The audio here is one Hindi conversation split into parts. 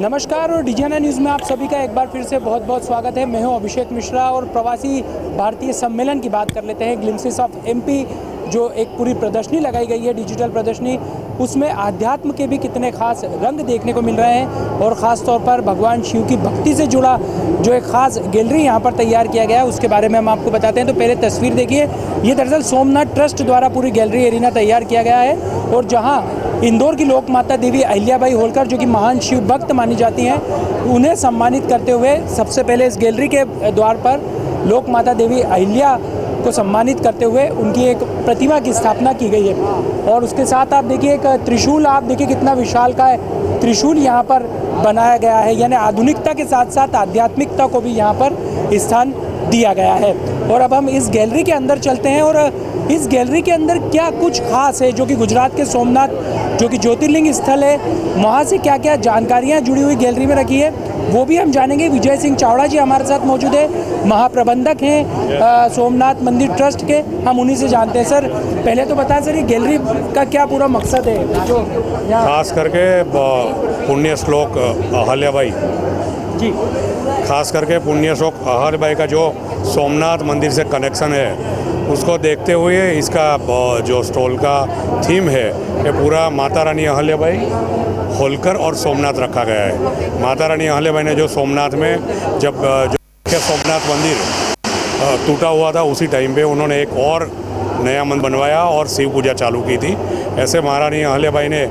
नमस्कार और डिजाना न्यूज़ में आप सभी का एक बार फिर से बहुत बहुत स्वागत है। मैं हूं अभिषेक मिश्रा और प्रवासी भारतीय सम्मेलन की बात कर लेते हैं। ग्लिम्सेस ऑफ एमपी जो एक पूरी प्रदर्शनी लगाई गई है, डिजिटल प्रदर्शनी, उसमें आध्यात्म के भी कितने खास रंग देखने को मिल रहे हैं और ख़ास तौर पर भगवान शिव की भक्ति से जुड़ा जो एक ख़ास गैलरी यहाँ पर तैयार किया गया है उसके बारे में हम आपको बताते हैं। तो पहले तस्वीर देखिए, ये दरअसल सोमनाथ ट्रस्ट द्वारा पूरी गैलरी एरिना तैयार किया गया है और जहाँ इंदौर की लोक माता देवी अहिल्याबाई होलकर जो कि महान शिव भक्त मानी जाती हैं, उन्हें सम्मानित करते हुए सबसे पहले इस गैलरी के द्वार पर लोक माता देवी अहिल्या को सम्मानित करते हुए उनकी एक प्रतिमा की स्थापना की गई है। और उसके साथ आप देखिए एक त्रिशूल, आप देखिए कितना विशाल का है त्रिशूल यहाँ पर बनाया गया है, यानी आधुनिकता के साथ साथ आध्यात्मिकता को भी यहाँ पर स्थान दिया गया है। और अब हम इस गैलरी के अंदर चलते हैं और इस गैलरी के अंदर क्या कुछ खास है जो कि गुजरात के सोमनाथ जो कि ज्योतिर्लिंग स्थल है, वहाँ से क्या क्या जानकारियाँ जुड़ी हुई गैलरी में रखी है वो भी हम जानेंगे। विजय सिंह चावड़ा जी हमारे साथ मौजूद है, महाप्रबंधक हैं सोमनाथ मंदिर ट्रस्ट के, हम उन्हीं से जानते हैं। सर पहले तो बताएं सर, ये गैलरी का क्या पूरा मकसद है जो खास करके पुण्य श्लोक अहल्याबाई जी, खास करके पुण्य श्लोक अहल्याबाई का जो सोमनाथ मंदिर से कनेक्शन है उसको देखते हुए इसका जो स्टॉल का थीम है ये पूरा माता रानी अहल्याबाई, होलकर और सोमनाथ रखा गया है। माता रानी अहल्याबाई ने जो सोमनाथ में जब जो सोमनाथ मंदिर टूटा हुआ था उसी टाइम पे उन्होंने एक और नया मंदिर बनवाया और शिव पूजा चालू की थी। ऐसे महारानी अहल्याबाई ने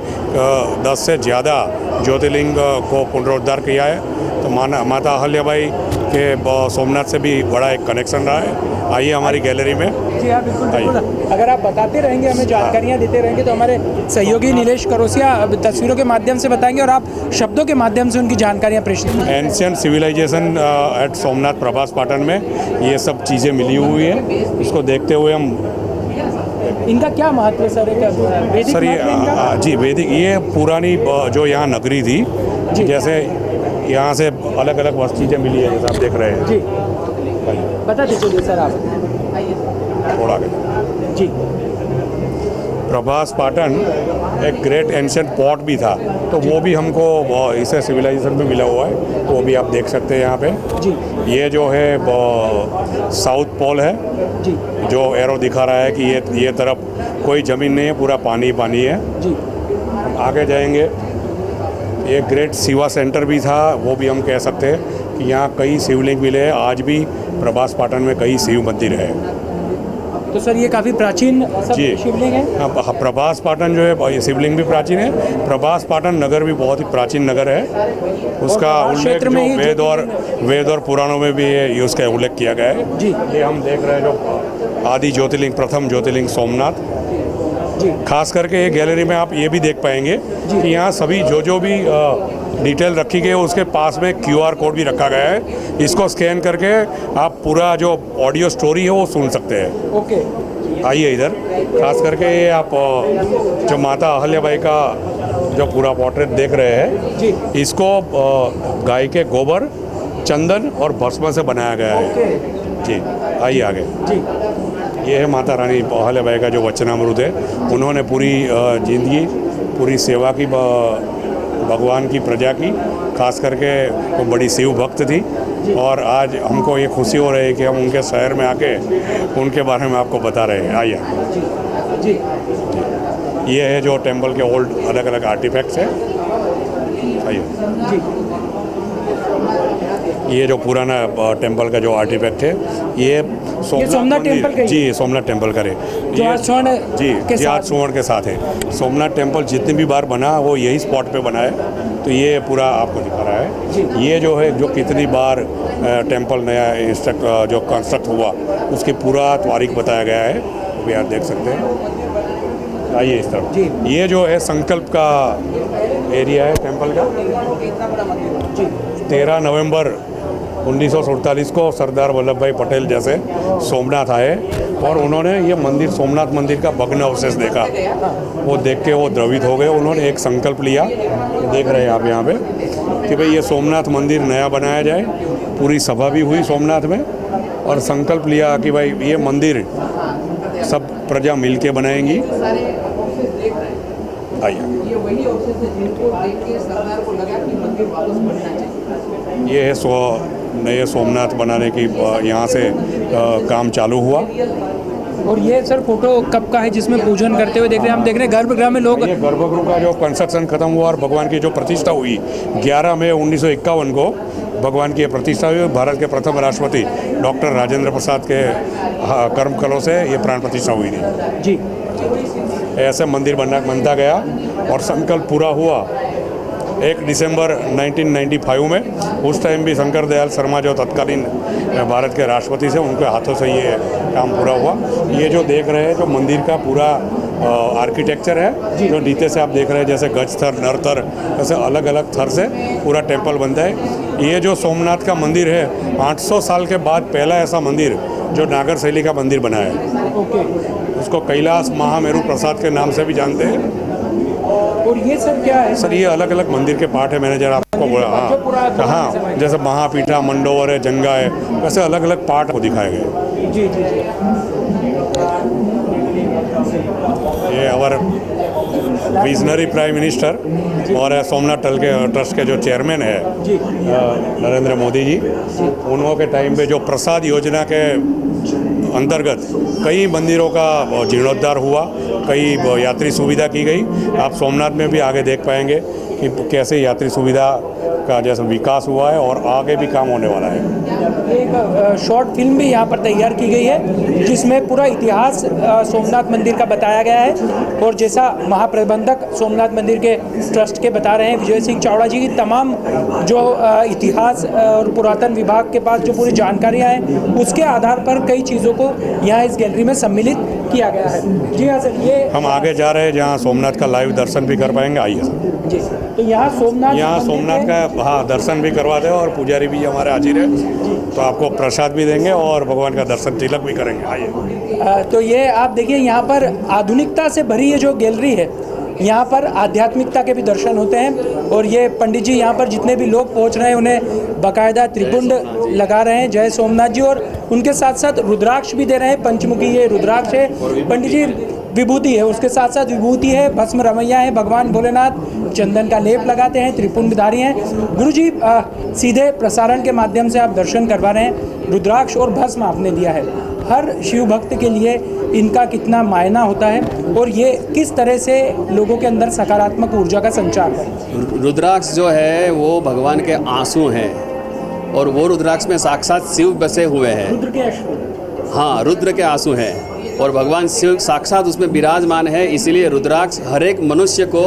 10 से ज़्यादा ज्योतिर्लिंग को पुनरुद्धार किया है। तो माता अहल्याबाई के सोमनाथ से भी बड़ा एक कनेक्शन रहा है। आइए हमारी गैलरी में। जी हाँ, बिल्कुल बिल्कुल। अगर आप बताते रहेंगे, हमें जानकारियाँ देते रहेंगे तो हमारे सहयोगी नीलेश करोसिया तस्वीरों के माध्यम से बताएंगे और आप शब्दों के माध्यम से उनकी जानकारियाँ प्रेषित। Ancient civilisation at Somnath Prabhas Patan में ये सब चीज़ें मिली हुई है। इसको देखते हुए हम इनका क्या महत्व है सर? वैदिक सर ये जी वैदिक, ये पुरानी जो यहाँ नगरी थी, जैसे यहाँ से अलग अलग वस्तु चीज़ें मिली है जैसे आप देख रहे हैं जी, बता दीजिए सर आप थोड़ा आगे। जी, प्रभास पाटन एक ग्रेट एंशिएंट पोर्ट भी था, तो वो भी हमको इसे सिविलाइजेशन में मिला हुआ है, वो भी आप देख सकते हैं यहाँ पे जी। ये जो है साउथ पोल है जी, जो एरो दिखा रहा है कि ये तरफ कोई ज़मीन नहीं है, पूरा पानी पानी है। जी, आगे जाएंगे, एक ग्रेट शिवा सेंटर भी था, वो भी हम कह सकते हैं कि यहाँ कई शिवलिंग मिले हैं। आज भी प्रभास पाटन में कई शिव मंदिर है। तो सर ये काफ़ी प्राचीन जी शिवलिंग है। हाँ, प्रभास पाटन जो है ये शिवलिंग भी प्राचीन है। प्रभास पाटन नगर भी बहुत ही प्राचीन नगर है। उसका उल्लेख जो वेद और पुराणों में भी ये उसका उल्लेख किया गया है। जी, ये हम देख रहे हैं जो आदि ज्योतिर्लिंग, प्रथम ज्योतिर्लिंग सोमनाथ। जी, खास करके ये गैलरी में आप ये भी देख पाएंगे कि यहाँ सभी जो भी डिटेल रखी गई है उसके पास में QR कोड भी रखा गया है। इसको स्कैन करके आप पूरा जो ऑडियो स्टोरी है वो सुन सकते हैं। ओके, आइए इधर। खास करके ये आप जो माता अहल्याबाई का जो पूरा पोर्ट्रेट देख रहे हैं जी, इसको गाय के गोबर, चंदन और भस्म से बनाया गया है। जी, आइए आगे। जी, ये है माता रानी अहल्याबाई का जो वचनामृत है। उन्होंने पूरी जिंदगी पूरी सेवा की भगवान की प्रजा की, खास करके वो बड़ी शिव भक्त थी। और आज हमको ये खुशी हो रही है कि हम उनके शहर में आके उनके बारे में आपको बता रहे हैं। आइए जी, ये है जो टेम्पल के ओल्ड अलग अलग आर्टिफैक्ट्स हैं। आइए, ये जो पुराना टेम्पल का जो आर्टिफैक्ट है ये सोमनाथ टेम्पल का जी, सोमनाथ टेम्पल का है। जो आज स्वर्ण जी आज स्वर्ण के साथ है। सोमनाथ टेम्पल जितनी भी बार बना वो यही स्पॉट पे बना है, तो ये पूरा आपको दिखा रहा है। ये जो है जो कितनी बार टेम्पल नया जो कंस्ट्रक्ट हुआ उसकी पूरा तारीख बताया गया है, वो भी आप देख सकते हैं। आइए इस तरफ। ये जो है संकल्प का एरिया है टेम्पल का। 13 नवंबर 1947 को सरदार वल्लभ भाई पटेल जैसे सोमनाथ आए और उन्होंने ये मंदिर, सोमनाथ मंदिर का भग्न अवशेष देखा। वो देख के वो द्रवित हो गए। उन्होंने एक संकल्प लिया, देख रहे हैं आप यहाँ पे, कि भाई ये सोमनाथ मंदिर नया बनाया जाए। पूरी सभा भी हुई सोमनाथ में और संकल्प लिया कि भाई ये मंदिर सब प्रजा मिल के बनाएंगी। आइए। ये वही ऑप्शन थे जिनको देख के सरदार को लगा कि मंदिर वापस बनना चाहिए। ये है नए सोमनाथ बनाने की यहाँ से काम चालू हुआ। और ये सर फोटो कब का है जिसमें पूजन करते हुए देख रहे हैं हम? देख रहे हैं गर्भगृह में लोग ये गर्भगृह का जो कंस्ट्रक्शन खत्म हुआ और भगवान की जो प्रतिष्ठा हुई 11 मई 1951 को भगवान की ये प्रतिष्ठा हुई। भारत के प्रथम राष्ट्रपति डॉक्टर राजेंद्र प्रसाद के कर्मकलों से ये प्राण प्रतिष्ठा हुई थी जी। ऐसे मंदिर बनता गया और संकल्प पूरा हुआ 1 दिसंबर 1995 में। उस टाइम भी शंकर दयाल शर्मा जो तत्कालीन भारत के राष्ट्रपति से, उनके हाथों से ये काम पूरा हुआ। ये जो देख रहे हैं जो मंदिर का पूरा आर्किटेक्चर है, जो नीचे से आप देख रहे हैं जैसे गज थर, नर थर, ऐसे अलग अलग थर से पूरा टेम्पल बनता है। ये जो सोमनाथ का मंदिर है 800 साल के बाद पहला ऐसा मंदिर जो नागर शैली का मंदिर बना है। ओके। उसको कैलाश महामेरु प्रसाद के नाम से भी जानते हैं। और ये सब क्या है सर ये अलग अलग मंदिर के पार्ट है, मैंने जरा आपको बोला। हाँ, जैसे महापीठा, मंडोवर है, जंगा है, वैसे अलग अलग पार्ट को दिखाए गए। जी जी जी। ये हमारे विजनरी प्राइम मिनिस्टर और सोमनाथ ट्रस्ट के जो चेयरमैन है नरेंद्र मोदी जी, उन्हों के टाइम पे जो प्रसाद योजना के अंतर्गत कई मंदिरों का जीर्णोद्धार हुआ, कई यात्री सुविधा की गई। आप सोमनाथ में भी आगे देख पाएंगे कि कैसे यात्री सुविधा का जैसा विकास हुआ है और आगे भी काम होने वाला है। एक शॉर्ट फिल्म भी यहाँ पर तैयार की गई है जिसमें पूरा इतिहास सोमनाथ मंदिर का बताया गया है। और जैसा महाप्रबंधक सोमनाथ मंदिर के ट्रस्ट के बता रहे हैं विजय सिंह चावड़ा जी की तमाम जो इतिहास और पुरातन विभाग के पास जो पूरी जानकारियाँ हैं उसके आधार पर कई चीज़ों को यहाँ इस गैलरी में सम्मिलित किया गया है। जी हाँ सर, ये हम आगे जा रहे हैं जहाँ सोमनाथ का लाइव दर्शन भी कर पाएंगे। आइए सर। जी। तो यहाँ सोमनाथ का हाँ दर्शन भी करवा दें और पुजारी भी हमारे हाजिर है, तो आपको प्रसाद भी देंगे और भगवान का दर्शन तिलक भी करेंगे। आइए। तो ये आप देखिए यहाँ पर आधुनिकता से भरी ये जो गैलरी है, यहाँ पर आध्यात्मिकता के भी दर्शन होते हैं। और ये पंडित जी यहाँ पर जितने भी लोग पहुँच रहे हैं उन्हें बाकायदा त्रिपुंड लगा रहे हैं, जय सोमनाथ जी, और उनके साथ साथ रुद्राक्ष भी दे रहे हैं। पंचमुखी ये रुद्राक्ष है, पंडित जी विभूति है, उसके साथ साथ विभूति है, भस्म रमैया है, भगवान भोलेनाथ चंदन का लेप लगाते हैं, त्रिपुंडधारी हैं। गुरुजी सीधे प्रसारण के माध्यम से आप दर्शन करवा रहे हैं, रुद्राक्ष और भस्म आपने दिया है। हर शिव भक्त के लिए इनका कितना मायना होता है और ये किस तरह से लोगों के अंदर सकारात्मक ऊर्जा का संचार है? रुद्राक्ष जो है वो भगवान के आंसू हैं और वो रुद्राक्ष में साक्षात शिव बसे हुए हैं। रुद्र के अश्रु। हाँ, रुद्र के आंसू हैं और भगवान शिव साक्षात उसमें विराजमान है। इसीलिए रुद्राक्ष हर एक मनुष्य को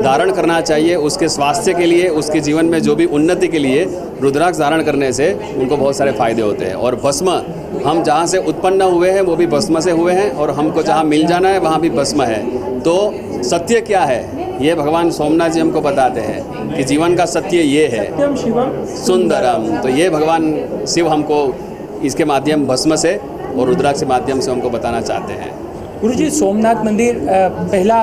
धारण करना चाहिए, उसके स्वास्थ्य के लिए, उसके जीवन में जो भी उन्नति के लिए रुद्राक्ष धारण करने से उनको बहुत सारे फायदे होते हैं। और भस्म, हम जहाँ से उत्पन्न हुए हैं वो भी भस्म से हुए हैं और हमको जहाँ मिल जाना है वहाँ भी भस्म है। तो सत्य क्या है ये भगवान सोमनाथ जी हमको बताते हैं कि जीवन का सत्य ये है, सत्यम शिवम सुंदरम। तो ये भगवान शिव हमको इसके माध्यम भस्म से और रुद्राक्ष के माध्यम से हमको बताना चाहते हैं। गुरुजी, सोमनाथ मंदिर पहला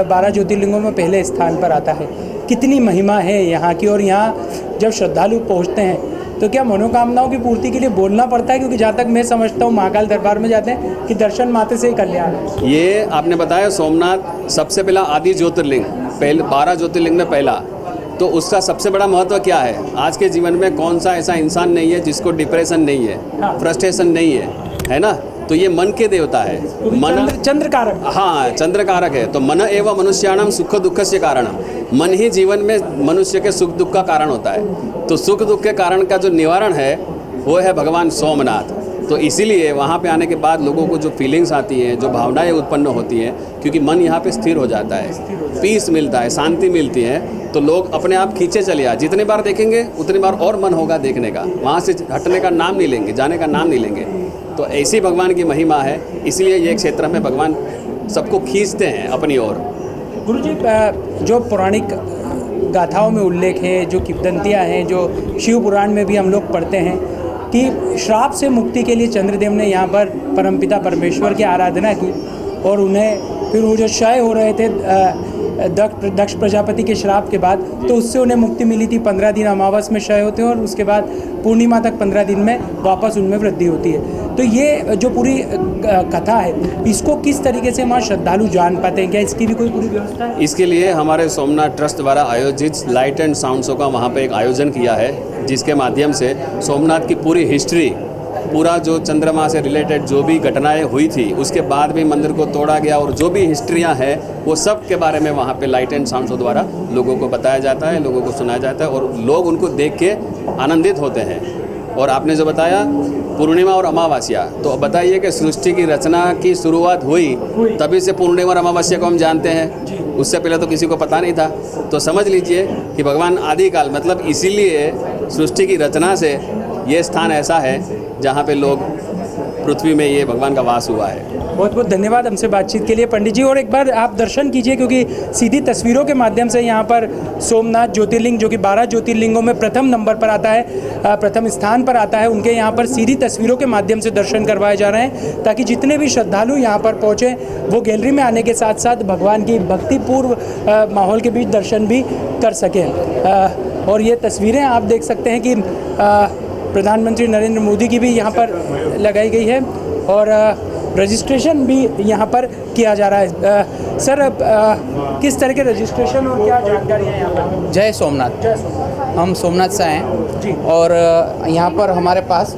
12 ज्योतिर्लिंगों में पहले स्थान पर आता है। कितनी महिमा है यहाँ की, और यहाँ जब श्रद्धालु पहुँचते हैं तो क्या मनोकामनाओं की पूर्ति के लिए बोलना पड़ता है? क्योंकि जहाँ तक मैं समझता हूँ महाकाल दरबार में जाते हैं कि दर्शन मात्र से ही कल्याण है। ये आपने बताया सोमनाथ सबसे पहला आदि ज्योतिर्लिंग, पहले 12 ज्योतिर्लिंग में पहला, तो उसका सबसे बड़ा महत्व क्या है? आज के जीवन में कौन सा ऐसा इंसान नहीं है जिसको डिप्रेशन नहीं है, फ्रस्ट्रेशन नहीं है ना? तो ये मन के देवता है, मन चंद्र कारक। हाँ, चंद्र कारक है। तो मन एवं मनुष्याणाम सुख दुख से कारणम, मन ही जीवन में मनुष्य के सुख दुख का कारण होता है। तो सुख दुख के कारण का जो निवारण है वो है भगवान सोमनाथ। तो इसीलिए वहाँ पे आने के बाद लोगों को जो फीलिंग्स आती हैं, जो भावनाएं उत्पन्न होती हैं, क्योंकि मन यहाँ पे स्थिर हो जाता है, पीस मिलता है, शांति मिलती है, तो लोग अपने आप खींचे चले आए। जितने बार देखेंगे उतनी बार और मन होगा देखने का, वहाँ से हटने का नाम नहीं लेंगे, जाने का नाम नहीं लेंगे। तो ऐसी भगवान की महिमा है, इसलिए ये क्षेत्र में भगवान सबको खींचते हैं अपनी ओर। गुरुजी, जो पौराणिक गाथाओं में उल्लेख है, जो किंवदंतियाँ हैं, जो शिव पुराण में भी हम लोग पढ़ते हैं कि श्राप से मुक्ति के लिए चंद्रदेव ने यहाँ पर परमपिता परमेश्वर की आराधना की और उन्हें फिर वो जो क्षय हो रहे थे दक्ष प्रजापति के श्राप के बाद, तो उससे उन्हें मुक्ति मिली थी। 15 दिन अमावस में क्षय होते हैं और उसके बाद पूर्णिमा तक 15 दिन में वापस उनमें वृद्धि होती है। तो ये जो पूरी कथा है, इसको किस तरीके से वहाँ श्रद्धालु जान पाते हैं? क्या इसकी भी कोई पूरी व्यवस्था है? इसके लिए हमारे सोमनाथ ट्रस्ट द्वारा आयोजित लाइट एंड साउंड शो का वहाँ पे एक आयोजन किया है, जिसके माध्यम से सोमनाथ की पूरी हिस्ट्री, पूरा जो चंद्रमा से रिलेटेड जो भी घटनाएं हुई थी, उसके बाद भी मंदिर को तोड़ा गया और जो भी हिस्ट्रियां हैं वो सब के बारे में वहाँ पे लाइट एंड साउंड शो द्वारा लोगों को बताया जाता है, लोगों को सुनाया जाता है और लोग उनको देख के आनंदित होते हैं। और आपने जो बताया पूर्णिमा और अमावस्या, तो बताइए कि सृष्टि की रचना की शुरुआत हुई तभी से पूर्णिमा और अमावस्या को हम जानते हैं, उससे पहले तो किसी को पता नहीं था। तो समझ लीजिए कि भगवान आदिकाल, मतलब इसीलिए सृष्टि की रचना से ये स्थान ऐसा है जहाँ पे लोग पृथ्वी में ये भगवान का वास हुआ है। बहुत बहुत धन्यवाद हमसे बातचीत के लिए पंडित जी। और एक बार आप दर्शन कीजिए, क्योंकि सीधी तस्वीरों के माध्यम से यहाँ पर सोमनाथ ज्योतिर्लिंग, जो कि 12 ज्योतिर्लिंगों में प्रथम नंबर पर आता है, प्रथम स्थान पर आता है, उनके यहाँ पर सीधी तस्वीरों के माध्यम से दर्शन करवाए जा रहे हैं, ताकि जितने भी श्रद्धालु यहाँ पर पहुँचे वो गैलरी में आने के साथ साथ भगवान की भक्तिपूर्व माहौल के बीच दर्शन भी कर सकें। और ये तस्वीरें आप देख सकते हैं कि प्रधानमंत्री नरेंद्र मोदी की भी यहाँ पर लगाई गई है और रजिस्ट्रेशन भी यहाँ पर किया जा रहा है। सर, किस तरह के रजिस्ट्रेशन और क्या जानकारी है यहाँ पर? जय सोमनाथ। हम सोमनाथ से जी। हैं और यहाँ पर हमारे पास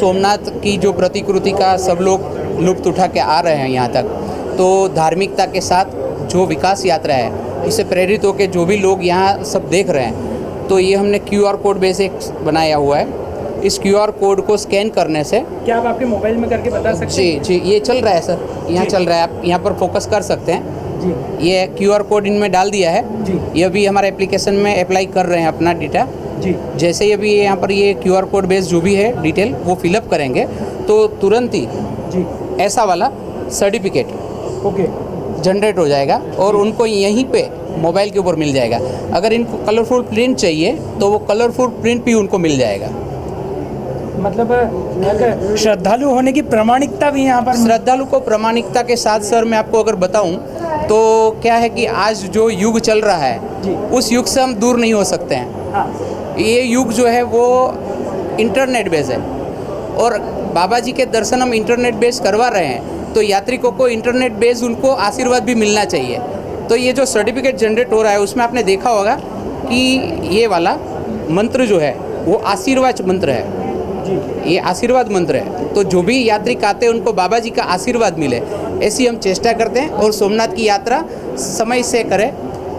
सोमनाथ की जो प्रतिकृति का सब लोग लुत्फ़ उठा के आ रहे हैं यहाँ तक। तो धार्मिकता के साथ जो विकास यात्रा है, इससे प्रेरित होकर जो भी लोग यहाँ सब देख रहे हैं, तो ये हमने QR कोड बेस एक बनाया हुआ है। इस QR कोड को स्कैन करने से, क्या आप आपके मोबाइल में करके बता सकते हैं? जी, ये चल रहा है सर, यहाँ चल रहा है, आप यहाँ पर फोकस कर सकते हैं जी। ये QR कोड इनमें डाल दिया है जी। ये अभी हमारे एप्लीकेशन में अप्लाई कर रहे हैं अपना डेटा जी। जैसे ही अभी यहाँ पर ये QR कोड बेस जो भी है डिटेल वो फिलअप करेंगे, तो तुरंत ही जी ऐसा वाला सर्टिफिकेट ओके जनरेट हो जाएगा और उनको यहीं पे मोबाइल के ऊपर मिल जाएगा। अगर इनको कलरफुल प्रिंट चाहिए तो वो कलरफुल प्रिंट भी उनको मिल जाएगा। मतलब अगर श्रद्धालु होने की प्रामाणिकता भी यहाँ पर श्रद्धालु को प्रामाणिकता के साथ सर मैं आपको अगर बताऊं तो क्या है कि आज जो युग चल रहा है उस युग से हम दूर नहीं हो सकते हैं। हाँ। ये युग जो है वो इंटरनेट बेस है और बाबा जी के दर्शन हम इंटरनेट बेस करवा रहे हैं, तो यात्रिकों को इंटरनेट बेस उनको आशीर्वाद भी मिलना चाहिए। तो ये जो सर्टिफिकेट जनरेट हो रहा है उसमें आपने देखा होगा कि ये वाला मंत्र जो है वो आशीर्वाद मंत्र है, ये आशीर्वाद मंत्र है। तो जो भी यात्रिक आते हैं उनको बाबा जी का आशीर्वाद मिले, ऐसी हम चेष्टा करते हैं और सोमनाथ की यात्रा समय से करें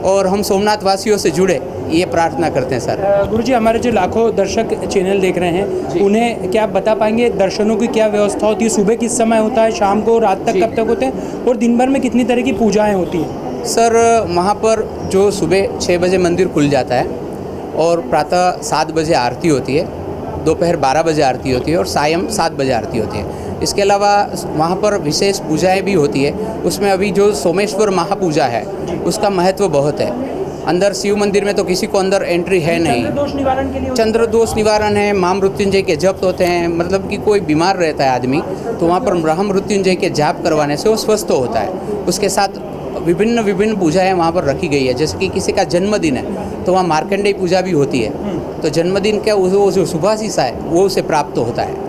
और हम सोमनाथ वासियों से जुड़े, ये प्रार्थना करते हैं सर। गुरुजी, हमारे जो लाखों दर्शक चैनल देख रहे हैं उन्हें क्या आप बता पाएंगे दर्शनों की क्या व्यवस्था होती है? सुबह किस समय होता है, शाम को, रात तक कब तक होते हैं और दिन भर में कितनी तरह की पूजाएँ होती हैं? सर वहाँ पर जो सुबह 6 बजे मंदिर खुल जाता है और प्रातः 7 बजे आरती होती है, दोपहर 12 बजे आरती होती है और सायं 7 बजे आरती होती है। इसके अलावा वहाँ पर विशेष पूजाएं भी होती है। उसमें अभी जो सोमेश्वर महापूजा है उसका महत्व बहुत है। अंदर शिव मंदिर में तो किसी को अंदर एंट्री है नहीं। चंद्र दोष निवारण के लिए चंद्र दोष निवारण है, महामृत्युंजय के जप होते हैं, मतलब कि कोई बीमार रहता है आदमी तो वहाँ पर महामृत्युंजय के जाप करवाने से वो स्वस्थ होता है। उसके साथ विभिन्न पूजाएं वहाँ पर रखी गई है। जैसे कि किसी का जन्मदिन है तो वहाँ मार्कंडेय पूजा भी होती है, तो जन्मदिन का वो जो शुभाशीष है वो उसे प्राप्त होता है।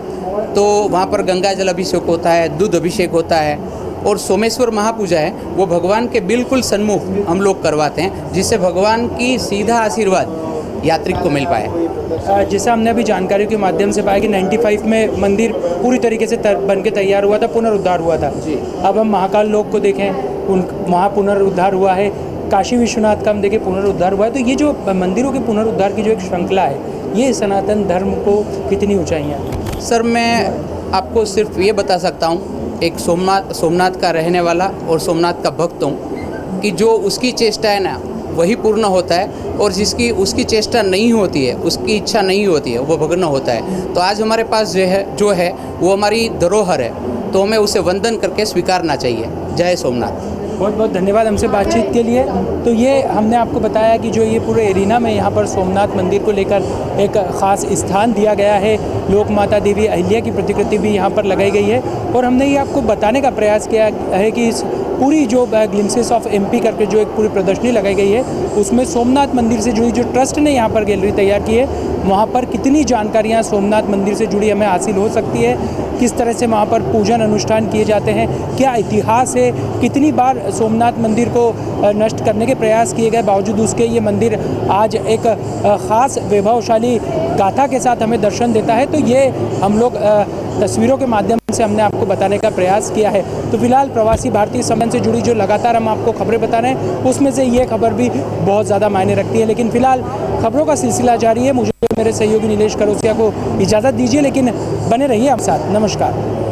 तो वहाँ पर गंगा जल अभिषेक होता है, दूध अभिषेक होता है और सोमेश्वर महापूजा है वो भगवान के बिल्कुल सन्मुख हम लोग करवाते हैं, जिससे भगवान की सीधा आशीर्वाद यात्रिक को मिल पाए। जैसा हमने अभी जानकारी के माध्यम से पाया कि 95 में मंदिर पूरी तरीके से बन के तैयार हुआ था, पुनरुद्धार हुआ था। अब हम महाकाल लोक को देखें, वहाँ पुनरुद्धार हुआ है। काशी विश्वनाथ का हम देखें पुनरुद्धार हुआ है। तो ये जो मंदिरों के पुनरुद्धार की जो एक श्रृंखला है, ये सनातन धर्म को कितनी ऊंचाइयाँ? सर मैं आपको सिर्फ ये बता सकता हूँ, एक सोमनाथ का रहने वाला और सोमनाथ का भक्त हूँ, कि जो उसकी चेष्टा है ना वही पूर्ण होता है और जिसकी उसकी चेष्टा नहीं होती है, उसकी इच्छा नहीं होती है, वो भग्न होता है। तो आज हमारे पास जो है वो हमारी धरोहर है, तो हमें उसे वंदन करके स्वीकारना चाहिए। जय सोमनाथ। बहुत बहुत धन्यवाद हमसे बातचीत के लिए। तो ये हमने आपको बताया कि जो ये पूरे एरिना में यहाँ पर सोमनाथ मंदिर को लेकर एक ख़ास स्थान दिया गया है। लोक माता देवी अहिल्या की प्रतिकृति भी यहाँ पर लगाई गई है और हमने ये आपको बताने का प्रयास किया है कि इस पूरी जो ग्लिम्सेस ऑफ एमपी करके जो एक पूरी प्रदर्शनी लगाई गई है, उसमें सोमनाथ मंदिर से जुड़ी जो ट्रस्ट ने यहाँ पर गैलरी तैयार की है, वहाँ पर कितनी जानकारियाँ सोमनाथ मंदिर से जुड़ी हमें हासिल हो सकती है, किस तरह से वहाँ पर पूजन अनुष्ठान किए जाते हैं, क्या इतिहास है, कितनी बार सोमनाथ मंदिर को नष्ट करने के प्रयास किए गए, बावजूद उसके ये मंदिर आज एक ख़ास वैभवशाली गाथा के साथ हमें दर्शन देता है। तो ये हम लोग तस्वीरों के माध्यम से हमने आपको बताने का प्रयास किया है। तो फिलहाल प्रवासी भारतीय सम्मेलन से जुड़ी जो लगातार हम आपको खबरें बता रहे हैं, उसमें से ये खबर भी बहुत ज़्यादा मायने रखती है। लेकिन फिलहाल खबरों का सिलसिला जारी है। मुझे मेरे सहयोगी नीलेश करोसिया को इजाज़त दीजिए, लेकिन बने रहिए हम साथ। नमस्कार।